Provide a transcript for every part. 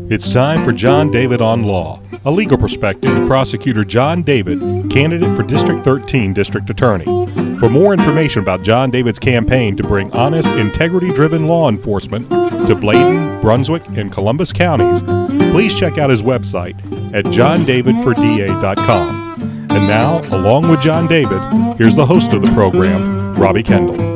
It's time for Jon David On Law, a legal perspective with Prosecutor Jon David, candidate for District 13 District Attorney. For more information about Jon David's campaign to bring honest, integrity-driven law enforcement to Bladen, Brunswick, and Columbus counties, please check out his website at jondavidforda.com. And now, along with Jon David, here's the host of the program, Robbie Kendall.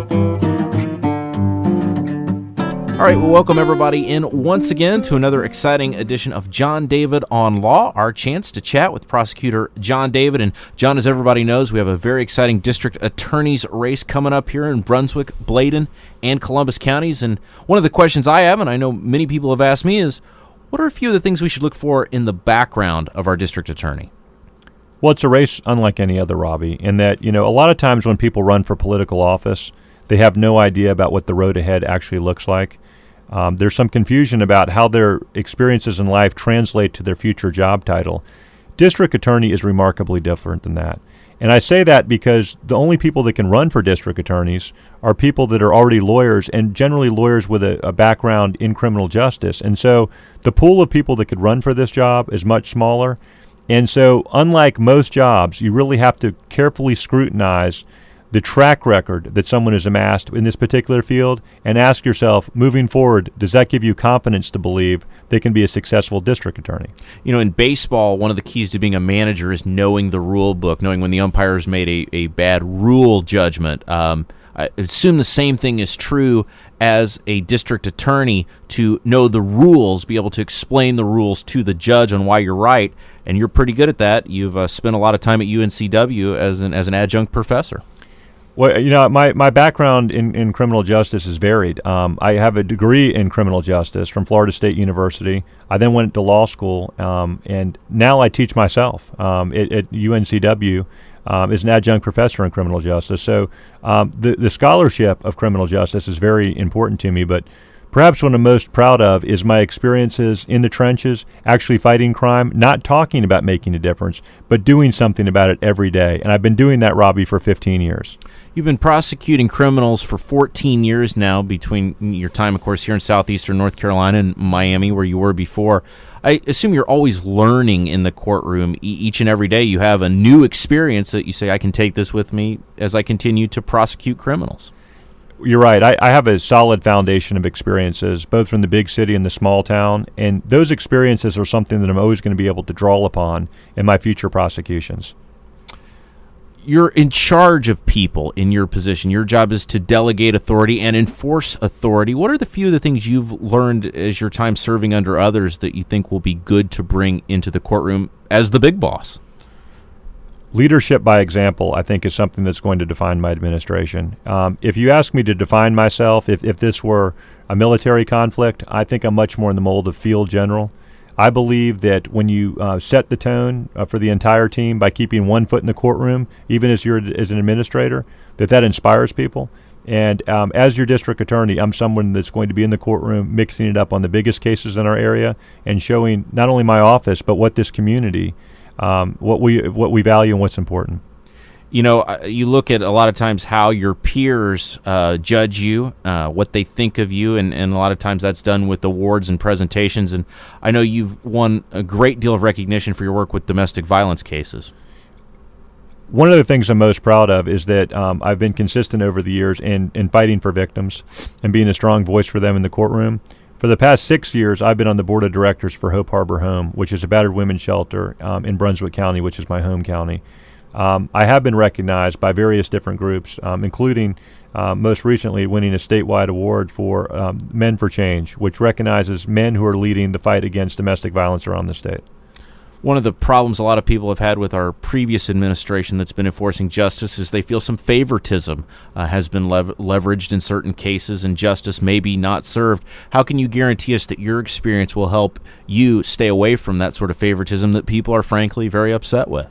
All right, well, welcome everybody in once again to another exciting edition of Jon David On Law, our chance to chat with Prosecutor Jon David. And John, as everybody knows, we have a very exciting district attorney's race coming up here in Brunswick, Bladen, and Columbus counties. And one of the questions I have, and I know many people have asked me, is what are a few of the things we should look for in the background of our district attorney? Well, it's a race unlike any other, Robbie, in that, a lot of times when people run for political office, they have no idea about what the road ahead actually looks like. There's some confusion about how their experiences in life translate to their future job title. District attorney is remarkably different than that. And I say that because the only people that can run for district attorneys are people that are already lawyers, and generally lawyers with a background in criminal justice. And so the pool of people that could run for this job is much smaller. And so unlike most jobs, you really have to carefully scrutinize the track record that someone has amassed in this particular field and ask yourself, moving forward, does that give you confidence to believe they can be a successful district attorney? In baseball, one of the keys to being a manager is knowing the rule book, knowing when the umpires made a bad rule judgment. I assume the same thing is true as a district attorney, to know the rules, be able to explain the rules to the judge on why you're right, and you're pretty good at that. You've spent a lot of time at UNCW as an adjunct professor. Well, my background in criminal justice is varied. I have a degree in criminal justice from Florida State University. I then went to law school, and now I teach myself at UNCW as an adjunct professor in criminal justice. So the scholarship of criminal justice is very important to me, but perhaps what I'm most proud of is my experiences in the trenches, actually fighting crime, not talking about making a difference, but doing something about it every day. And I've been doing that, Robbie, for 15 years. You've been prosecuting criminals for 14 years now, between your time, of course, here in southeastern North Carolina and Miami, where you were before. I assume you're always learning in the courtroom. Each and every day you have a new experience that you say, I can take this with me as I continue to prosecute criminals. You're right. I have a solid foundation of experiences, both from the big city and the small town, and those experiences are something that I'm always going to be able to draw upon in my future prosecutions. You're in charge of people in your position. Your job is to delegate authority and enforce authority. What are the few of the things you've learned as your time serving under others that you think will be good to bring into the courtroom as the big boss? Leadership by example, I think, is something that's going to define my administration. If you ask me to define myself, if this were a military conflict, I think I'm much more in the mold of field general. I believe that when you set the tone for the entire team by keeping one foot in the courtroom, even as an administrator, that inspires people. And as your district attorney, I'm someone that's going to be in the courtroom mixing it up on the biggest cases in our area and showing not only my office, but what this community what we value and what's important. You look at a lot of times how your peers judge you, what they think of you, and a lot of times that's done with awards and presentations. And I know you've won a great deal of recognition for your work with domestic violence cases. One of the things I'm most proud of is that I've been consistent over the years in fighting for victims and being a strong voice for them in the courtroom. For the past 6 years, I've been on the board of directors for Hope Harbor Home, which is a battered women's shelter in Brunswick County, which is my home county. I have been recognized by various different groups, including most recently winning a statewide award for Men for Change, which recognizes men who are leading the fight against domestic violence around the state. One of the problems a lot of people have had with our previous administration that's been enforcing justice is they feel some favoritism has been leveraged in certain cases, and justice may be not served. How can you guarantee us that your experience will help you stay away from that sort of favoritism that people are frankly very upset with?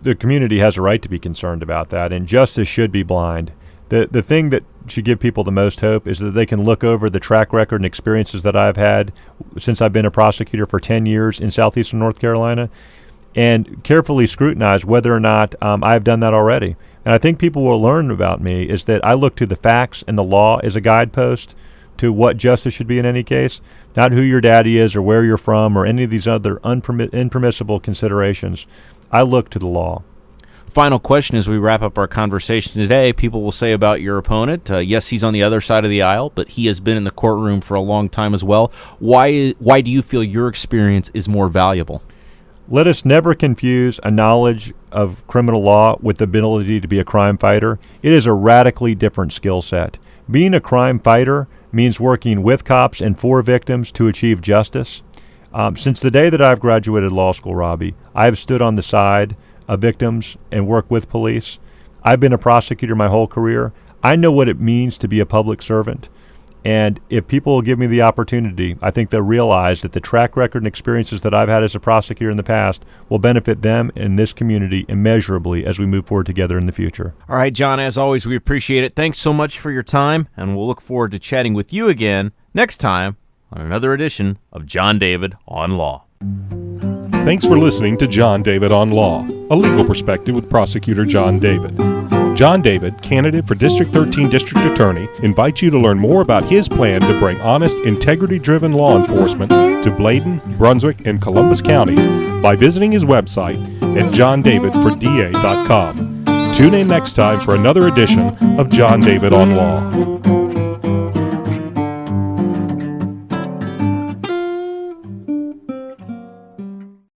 The community has a right to be concerned about that, and justice should be blind. The thing that should give people the most hope is that they can look over the track record and experiences that I've had since I've been a prosecutor for 10 years in southeastern North Carolina and carefully scrutinize whether or not I've done that already. And I think people will learn about me is that I look to the facts and the law as a guidepost, to what justice should be in any case, not who your daddy is or where you're from or any of these other impermissible considerations. I look to the law. Final question as we wrap up our conversation today. People will say about your opponent, yes, he's on the other side of the aisle, but he has been in the courtroom for a long time as well. Why do you feel your experience is more valuable? Let us never confuse a knowledge of criminal law with the ability to be a crime fighter. It is a radically different skill set. Being a crime fighter means working with cops and for victims to achieve justice. Since the day that I've graduated law school, Robbie, I have stood on the side of victims and worked with police. I've been a prosecutor my whole career. I know what it means to be a public servant. And if people will give me the opportunity, I think they'll realize that the track record and experiences that I've had as a prosecutor in the past will benefit them and this community immeasurably as we move forward together in the future. All right, John, as always, we appreciate it. Thanks so much for your time, and we'll look forward to chatting with you again next time on another edition of Jon David on Law. Thanks for listening to Jon David on Law, a legal perspective with Prosecutor Jon David. Jon David, candidate for District 13 District Attorney, invites you to learn more about his plan to bring honest, integrity-driven law enforcement to Bladen, Brunswick, and Columbus counties by visiting his website at jondavidforda.com. Tune in next time for another edition of Jon David on Law.